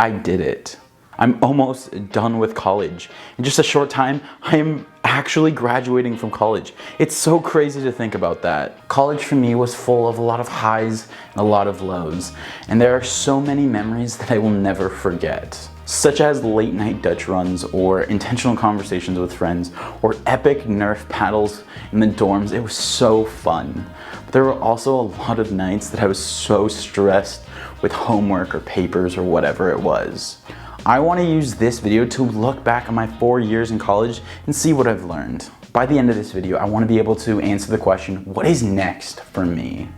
I did it. I'm almost done with college. In just a short time, I am actually graduating from college. It's so crazy to think about that. College for me was full of a lot of highs and a lot of lows. And there are so many memories that I will never forget. Such as late night Dutch runs or intentional conversations with friends or epic Nerf paddles in the dorms. It was so fun. But there were also a lot of nights that I was so stressed with homework or papers or whatever it was. I want to use this video to look back on my 4 years in college and see what I've learned. By the end of this video, I want to be able to answer the question, what is next for me?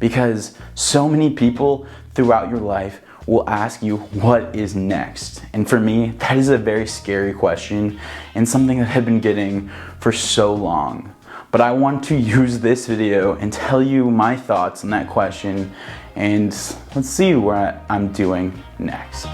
Because so many people throughout your life will ask you, what is next? And for me, that is a very scary question and something that I've been getting for so long. But I want to use this video and tell you my thoughts on that question, and let's see what I'm doing next.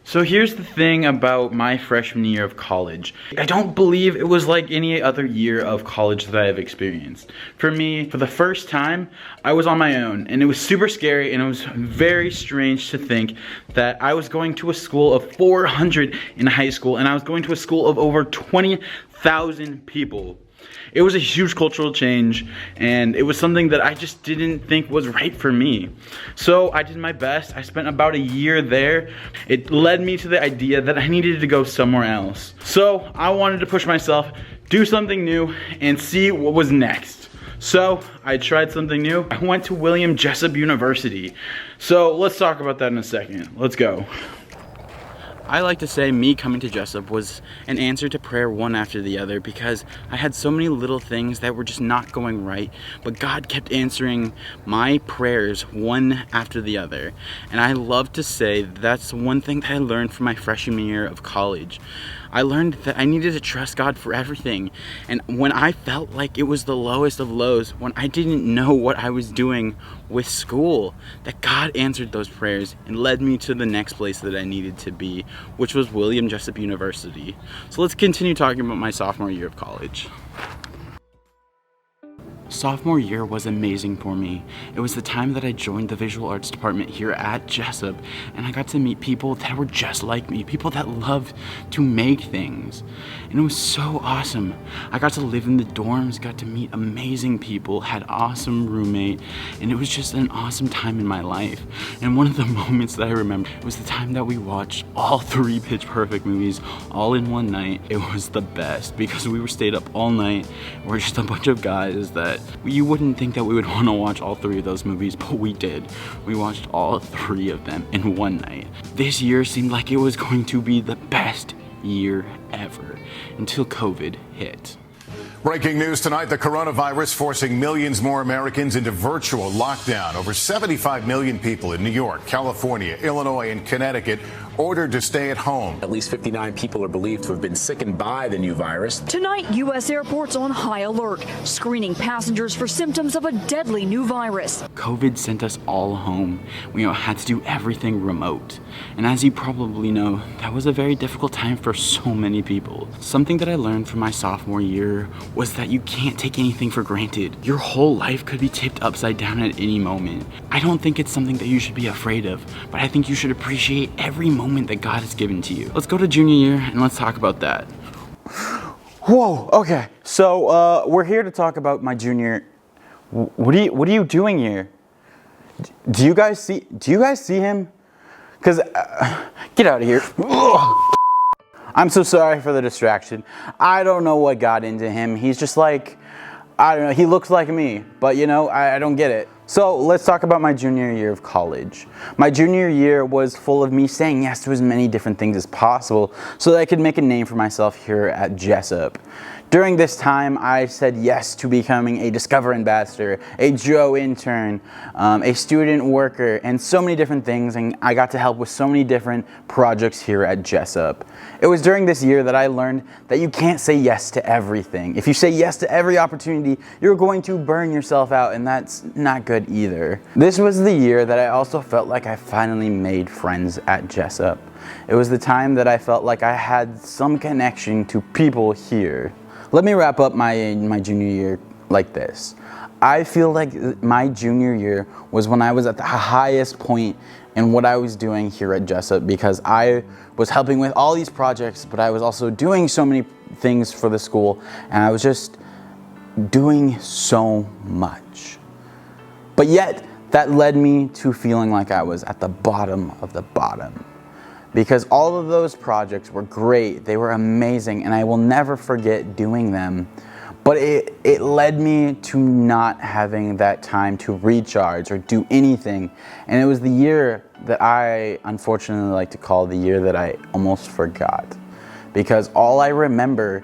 So here's the thing about my freshman year of college. I don't believe it was like any other year of college that I have experienced. For me, for the first time, I was on my own, and it was super scary, and it was very strange to think that I was going to a school of 400 in high school, and I was going to a school of over 20,000 people. It was a huge cultural change, and it was something that I just didn't think was right for me. So I did my best. I spent about a year there. It led me to the idea that I needed to go somewhere else. So I wanted to push myself, do something new, and see what was next. So I tried something new. I went to William Jessup University. So let's talk about that in a second. Let's go. I like to say me coming to Jessup was an answer to prayer one after the other, because I had so many little things that were just not going right, but God kept answering my prayers one after the other. And I love to say that's one thing that I learned from my freshman year of college. I learned that I needed to trust God for everything. And when I felt like it was the lowest of lows, when I didn't know what I was doing with school, that God answered those prayers and led me to the next place that I needed to be, which was William Jessup University. So let's continue talking about my sophomore year of college. Sophomore year was amazing for me. It was the time that I joined the visual arts department here at Jessup, and I got to meet people that were just like me, people that loved to make things. And it was so awesome. I got to live in the dorms, got to meet amazing people, had an awesome roommate, and it was just an awesome time in my life. And one of the moments that I remember was the time that we watched all 3 Pitch Perfect movies all in one night. It was the best because we were stayed up all night. We're just a bunch of guys that you wouldn't think that we would want to watch all 3 of those movies, but we did. We watched all 3 of them in one night. This year seemed like it was going to be the best year ever until COVID hit. Breaking news tonight, the coronavirus forcing millions more Americans into virtual lockdown. Over 75 million people in New York, California, Illinois, and Connecticut ordered to stay at home. At least 59 people are believed to have been sickened by the new virus. Tonight, U.S. airports on high alert, screening passengers for symptoms of a deadly new virus. COVID sent us all home. We had to do everything remote. And as you probably know, that was a very difficult time for so many people. Something that I learned from my sophomore year was that you can't take anything for granted. Your whole life could be tipped upside down at any moment. I don't think it's something that you should be afraid of, but I think you should appreciate every moment that God has given to you. Let's go to junior year and let's talk about that. Whoa, okay. So we're here to talk about my junior. What are you doing here? Do you guys see him? Cause get out of here. I'm so sorry for the distraction. I don't know what got into him. He's just like, I don't know, he looks like me, but I don't get it. So let's talk about my junior year of college. My junior year was full of me saying yes to as many different things as possible so that I could make a name for myself here at Jessup. During this time, I said yes to becoming a Discover Ambassador, a Joe intern, a student worker, and so many different things, and I got to help with so many different projects here at Jessup. It was during this year that I learned that you can't say yes to everything. If you say yes to every opportunity, you're going to burn yourself out, and that's not good either. This was the year that I also felt like I finally made friends at Jessup. It was the time that I felt like I had some connection to people here. Let me wrap up my junior year like this. I feel like my junior year was when I was at the highest point in what I was doing here at Jessup, because I was helping with all these projects, but I was also doing so many things for the school, and I was just doing so much. But yet, that led me to feeling like I was at the bottom of the bottom. Because all of those projects were great, they were amazing, and I will never forget doing them. But it led me to not having that time to recharge or do anything. And it was the year that I unfortunately like to call the year that I almost forgot. Because all I remember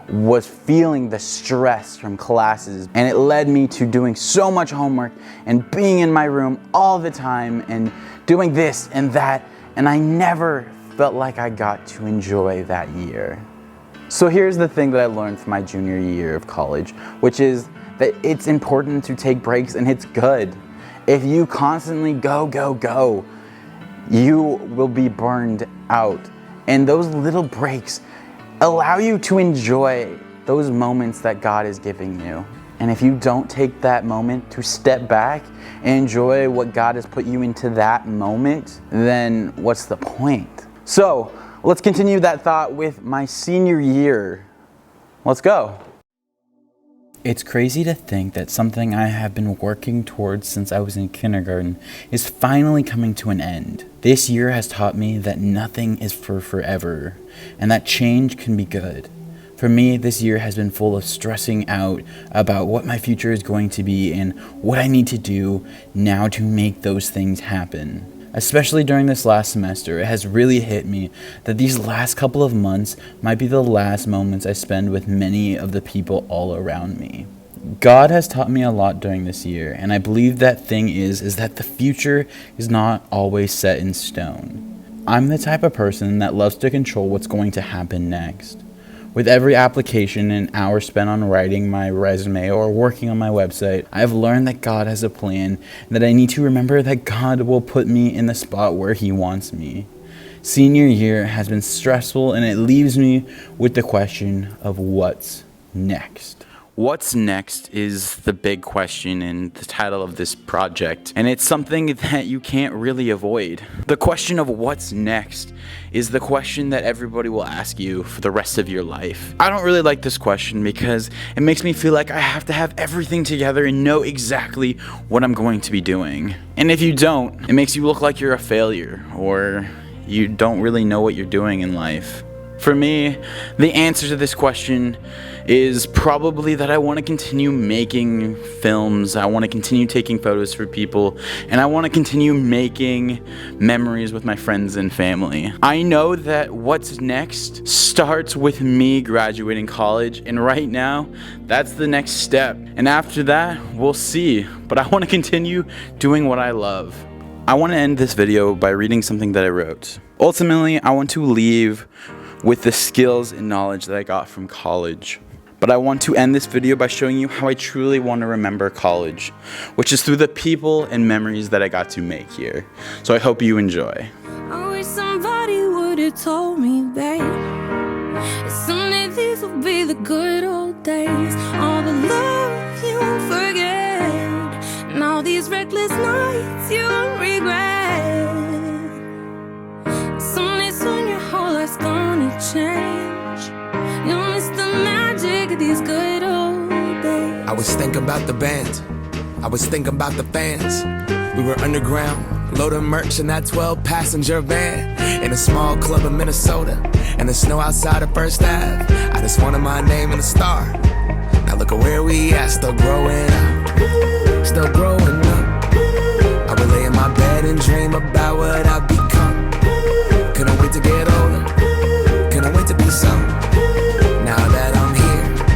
was feeling the stress from classes, and it led me to doing so much homework and being in my room all the time and doing this and that. And I never felt like I got to enjoy that year. So here's the thing that I learned from my junior year of college, which is that it's important to take breaks, and it's good. If you constantly go, go, go, you will be burned out. And those little breaks allow you to enjoy those moments that God is giving you. And if you don't take that moment to step back and enjoy what God has put you into that moment, then what's the point? So let's continue that thought with my senior year. Let's go. It's crazy to think that something I have been working towards since I was in kindergarten is finally coming to an end. This year has taught me that nothing is for forever, and that change can be good. For me, this year has been full of stressing out about what my future is going to be and what I need to do now to make those things happen. Especially during this last semester, it has really hit me that these last couple of months might be the last moments I spend with many of the people all around me. God has taught me a lot during this year, and I believe that thing is that the future is not always set in stone. I'm the type of person that loves to control what's going to happen next. With every application and hour spent on writing my resume or working on my website, I've learned that God has a plan and that I need to remember that God will put me in the spot where He wants me. Senior year has been stressful, and it leaves me with the question of what's next. What's next is the big question in the title of this project, and it's something that you can't really avoid. The question of what's next is the question that everybody will ask you for the rest of your life. I don't really like this question because it makes me feel like I have to have everything together and know exactly what I'm going to be doing. And if you don't, it makes you look like you're a failure or you don't really know what you're doing in life. For me, the answer to this question is probably that I want to continue making films, I want to continue taking photos for people, and I want to continue making memories with my friends and family. I know that what's next starts with me graduating college, and right now, that's the next step. And after that, we'll see. But I want to continue doing what I love. I want to end this video by reading something that I wrote. Ultimately, I want to leave with the skills and knowledge that I got from college. But I want to end this video by showing you how I truly want to remember college, which is through the people and memories that I got to make here. So I hope you enjoy. I wish somebody would have told me, babe, someday these will be the good old days. All the love you won't forget, and all these reckless nights you won't regret. Someday soon your whole life's gonna change. You'll miss the magic of these good old days. I was thinking about the band, I was thinking about the fans. We were underground, loaded merch in that 12-passenger van, in a small club in Minnesota, and the snow outside of First Ave. I just wanted my name in a star. Now look at where we at, still growing up, still growing up. I would lay in my bed and dream about what I've become. Couldn't wait to get older, couldn't wait to be some. Now that I'm here,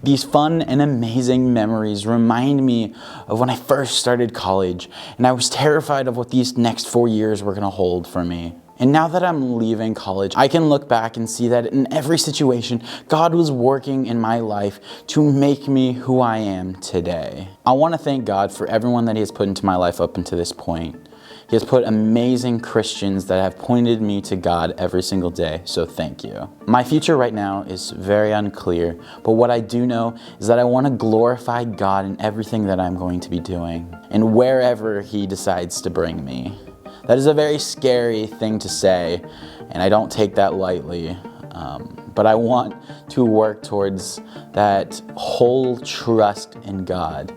These fun and amazing memories remind me of when I first started college, and I was terrified of what these next 4 years were gonna hold for me. And now that I'm leaving college, I can look back and see that in every situation, God was working in my life to make me who I am today. I want to thank God for everyone that He has put into my life up until this point. He has put amazing Christians that have pointed me to God every single day, so thank you. My future right now is very unclear, but what I do know is that I want to glorify God in everything that I'm going to be doing, and wherever He decides to bring me. That is a very scary thing to say, and I don't take that lightly, but I want to work towards that whole trust in God,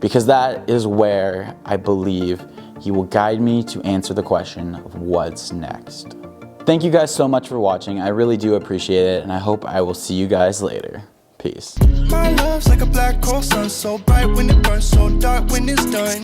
because that is where I believe He will guide me to answer the question of what's next. Thank you guys so much for watching. I really do appreciate it, and I hope I will see you guys later. Peace. My love's like a black hole sun, so bright when it burns, so dark when it's done.